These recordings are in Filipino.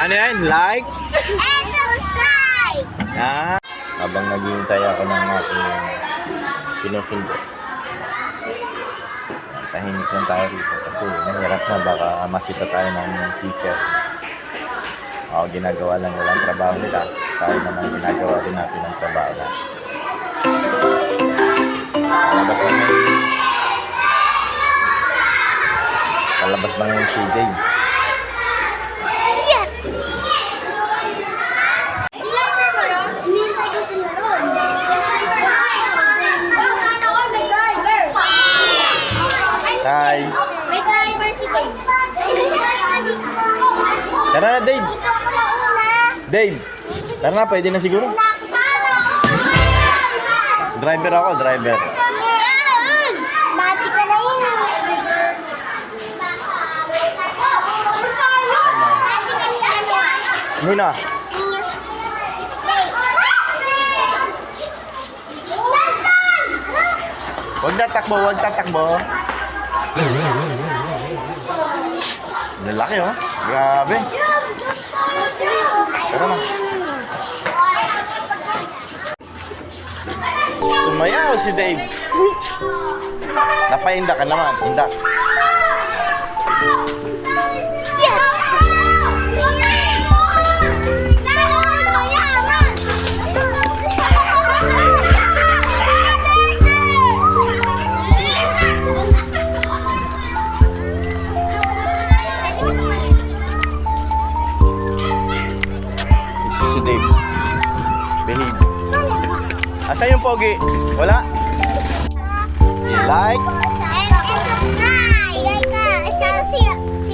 Ano yan? Like? And subscribe! Ah. Habang naghihintay ako ng aking sinusundo. Tahimik lang tayo rito kasi mahirap na baka masita tayo ng teacher. O, ginagawa lang walang trabaho nila. Tayo naman ginagawa din natin ang trabaho na. Palabas lang yung CJ. Yes! Hinihintay ko sila ron. Hi! May driver si Dave. Tara na, Dave! Dave! Tara na, pwede na siguro. Driver ako, driver. Dati ka na yun. Muna. Huwag tatakbo, huwag tatakbo. Lalaki oh. Grabe. Tara na. Tumayaw si Dave. Napahinda ka naman. Hinda. Yes! Si Dave. Behave. Asa yung pogi? Wala? Like? And subscribe!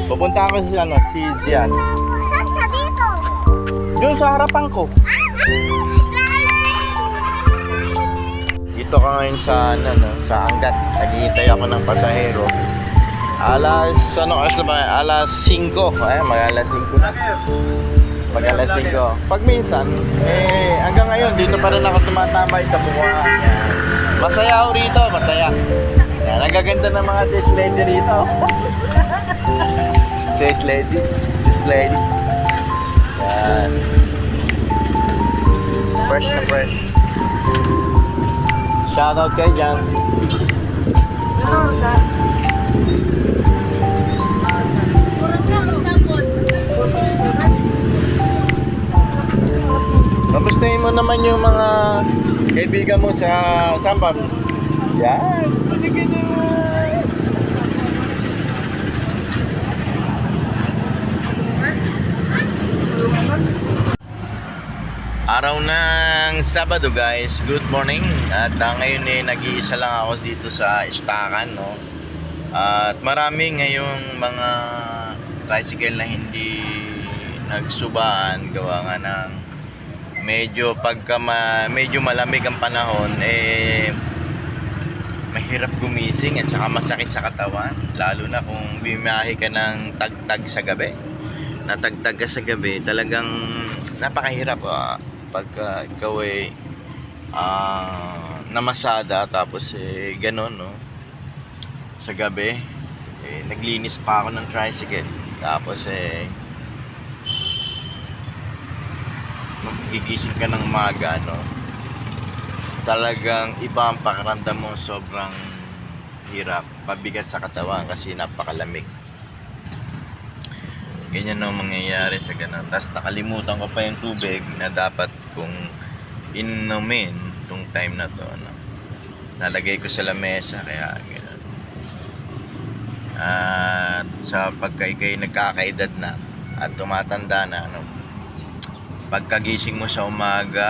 Pupunta ako si si Zian. Saan siya dito? Doon sa harapan ko. Dito ka ngayon sa sa Angat. Naghihintay ako ng pasahero. Oras na ba? Alas 5. Ay, mag-alas 5 na. Mag-alas 5. Pag minsan, hanggang ngayon, dito pa rin ako tumatambay sa buwan. Masaya ako rito, masaya. Yan, ang gaganda ng mga sis lady rito. Sis lady. Yan. Fresh na fresh. Shoutout kayo dyan. Kamustahin mo naman yung mga kaibigan mo sa Sambab. Yan. Araw ng Sabado guys, good morning. At ngayon nag-iisa lang ako dito sa Istakan, no? At marami ngayong mga tricycle na hindi nagsubaan gawa nga ng medyo medyo malamig ang panahon, mahirap gumising at saka masakit sa katawan, lalo na kung bimahe ka ng tagtag sa gabi. Natagtag ka sa gabi, talagang napakahirap pagka ikaw namasada tapos ganon, no? Sa gabi naglinis pa ako ng tricycle, tapos magigising ka ng maga, no? Talagang iba ang pakiramdam mo, sobrang hirap, mabigat sa katawan kasi napakalamig. Ganyan ang mangyayari sa ganun. Tapos nakalimutan ko pa yung tubig na dapat kong inumin itong time na to, no? Nalagay ko sa lamesa, kaya ganun. At sa pagkaikay nagkakaedad na at tumatanda na, no? Pagkagising mo sa umaga,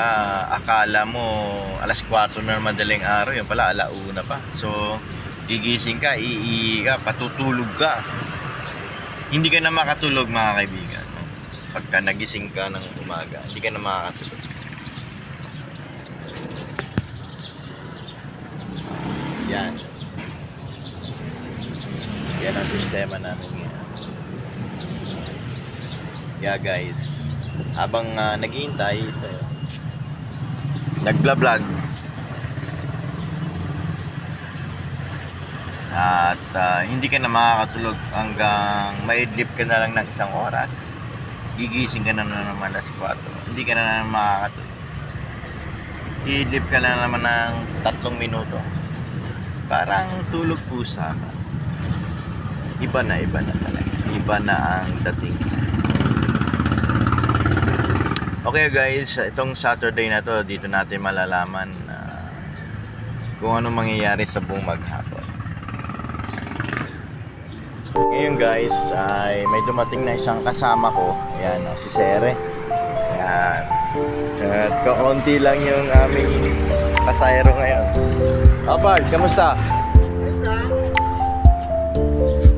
akala mo alas 4 na madaling araw, yun pala alauna pa. So gigising ka, iihi ka, patutulog ka. Hindi ka na makatulog, mga kaibigan, no? Pagka nagising ka ng umaga, hindi ka na makakatulog. Yan. Yan ang sistema namin ngayon. Yeah guys, habang naghihintay, nagla-vlog. At hindi ka na makakatulog hanggang maidlip ka na lang ng 1 oras. gigising ka na naman alas 4. Hindi ka na naman makakatulog. Idlip ka na naman ng 3 minuto. Parang tulog pusa ka. Iba na talaga. Iba na ang dating. Okay guys, itong Saturday na to, dito natin malalaman kung ano mangyayari sa buong maghapon. Ngayon guys, ay may dumating na isang kasama ko. Ayan, si Sere. Ayan. At kaunti lang yung aming pasayro ngayon. Pars, kamusta?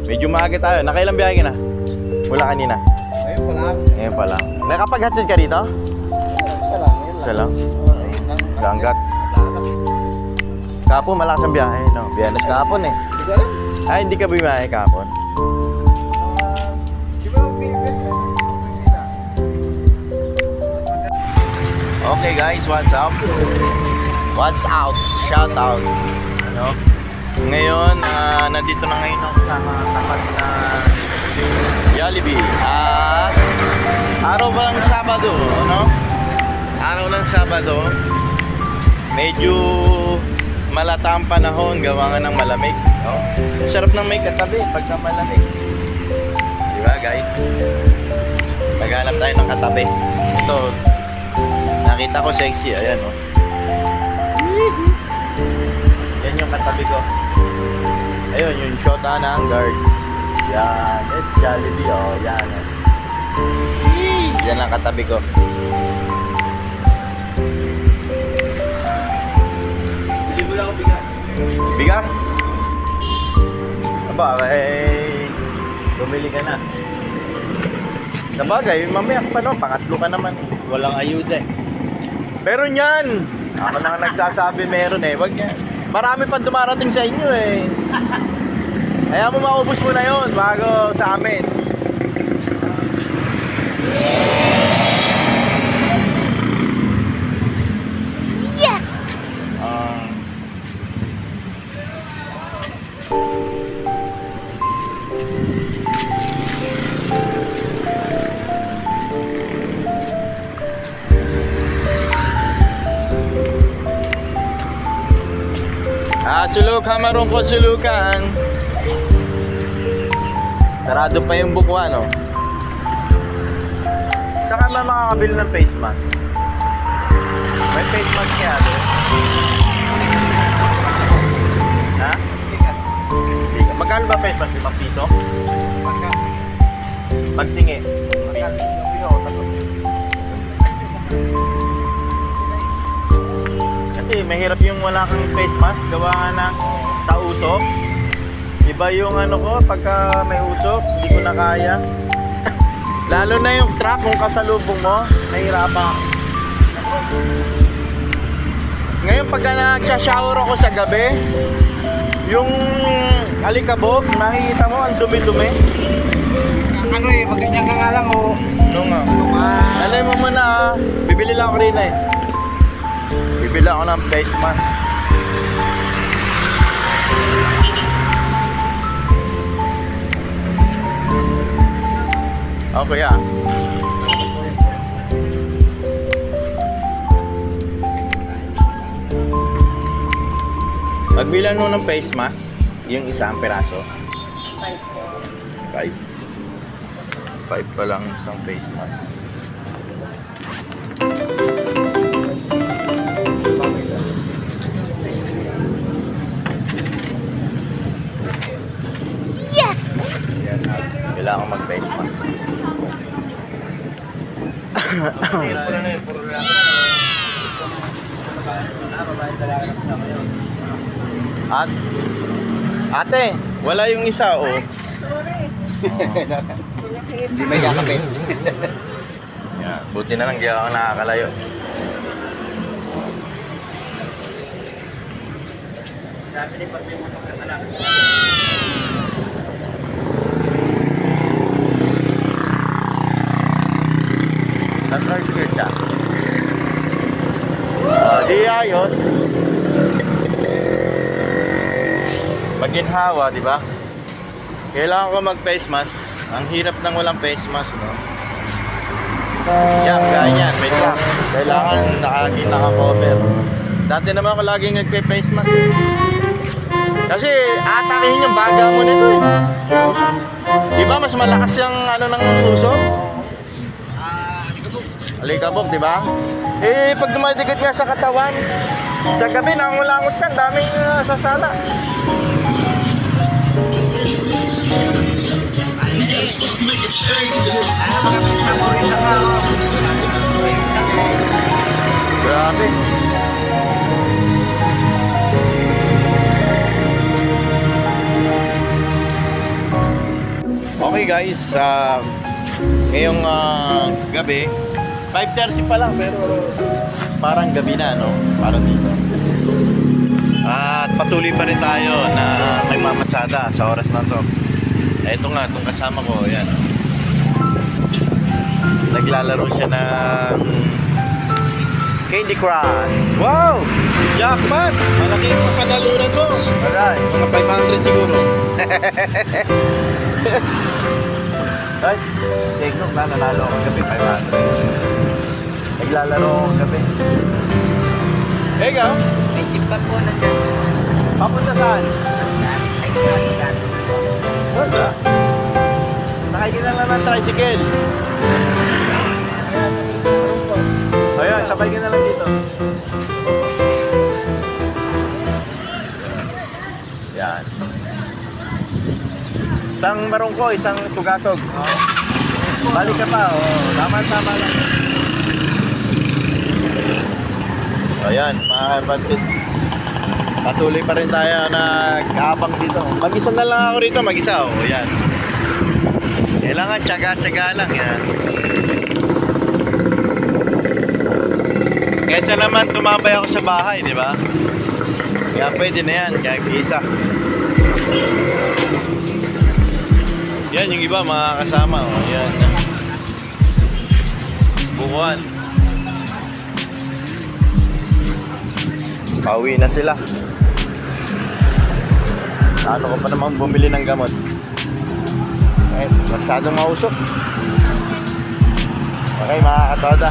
Medyo maaga tayo. Nakailang biyahe ka na? Mula kanina? Ngayon pa lang. Ngayon pa lang. Nakapaghatid ka dito? Isa lang. Isa lang? Ganggat. Kapon, malakas ang biyahe, no? Biyernes kahapon eh. Hindi ko alam. Ay, hindi ka biyahe kahapon. Di ba pipila? Okay guys, what's up? What's out? Shout out. Ano? Ngayon, nandito na ngayon ako sa tapat na Jollibee. At araw pa lang Sabado, ano? Araw ng Sabado. Medyo malata ang panahon, gawa nga ng malamig, no? Sarap ng may katabi pagka malamig. Di ba guys? Maghanap tayo ng katabi. Ito, nakita ko sexy, ayan oh. Yan yung katabi ko. Ayun, yung shota ng guard. Yan, it's Jollibee oh, yan. Yan ang katabi ko. Bili mo lang ako bigas. Bigas? Aba, bumili ka na. Sabagay, mamaya pa no, pangatlo ka naman eh. Walang ayuda eh. Meron yan! Ako na nga nagsasabi meron eh. Wag yan. Marami pang dumarating sa inyo eh. Kaya mo maubos mo na yun bago sa amin. Yes! Sulukan, marungkot sulukan. Sarado pa yung bukuan, no? Saka ba makakabili ng face mask? May face mask niya, doon. Ha? Magkano ba face mask? 5 piso? Pagtingi. Kasi mahirap yung wala kang face mask, gawa nga ng sa usok. Iba yung ano ko, pagka may usok, hindi ko na kaya. Lalo na yung truck, kung kasalubong mo, nahihirapan. Ngayon pagka nagsha-shower ako sa gabi, yung alikabok, nakikita mo, ang dumi-dumi. Ano eh, pag ganyan ka nga lang oh. Ano nga? Alay mo muna ah, bibili lang ako rin eh. Bibili ako ng face mask. Oh, kuya. Magbilan mo ng face mask, yung isang peraso. 5 pa lang isang face mask. Yes! Kailangan ko mag-face mask. At ate, wala yung isa oh. Hindi may kakapin. Yan, buti na lang di ako nakakalayo. Sabi ni Pati mo lang. Nag-drive ka siya. Di ayos. Maginhawa, di ba? Kailangan ko mag-face mask. Ang hirap ng walang face mask, no? Yan, ganyan, may truck. Kailangan naka-cover. Dati naman ako laging nagpe-face mask. Kasi atakihin yung baga mo nito eh. Di ba mas malakas yung ano ng uso? Alikabok, di ba? Eh, pag dumadikit nga sa katawan, sa gabi, nangulangot ka, daming sasala. Grabe. Okay guys, ngayong gabi, 5:30 pa lang pero parang gabi na, no? Parang dito. At patuloy pa rin tayo na nagmamasada sa oras na to. Ito nga, itong kasama ko, yan. Naglalaro siya ng Candy Crush. Wow! Jackpot! Malaki yung panalunan mo. Alright, mga 500 siguro. Right? Take note na, nanalo ako gabi, 500. Naglalaro ako gabi. Ikaw? May jeep po na dyan. Papunta saan? Ay, saan? Wala. Sakay ka na lang ng tricycle. Ayan, sabay ka na lang dito. Yan. Isang marungko, isang tugatog. Balik ka pa, oh. Tama-tama lang. Ayan, mga kapatid. Patuloy pa rin tayo nag-aabang dito. Mag-isa na lang ako rito, mag-isa, oh. Ayan. Kailangan tsaga-tsaga lang, yan. Kaysa naman tumambay ako sa bahay, di ba? Kaya pwede na yan, kahit isa. Yan, yung iba, mga kasama, oh. Yan. Bukuan. Pauwi na sila. Ano ko pa naman bumili ng gamot. Masyadong mausok. Okay, mga katoda.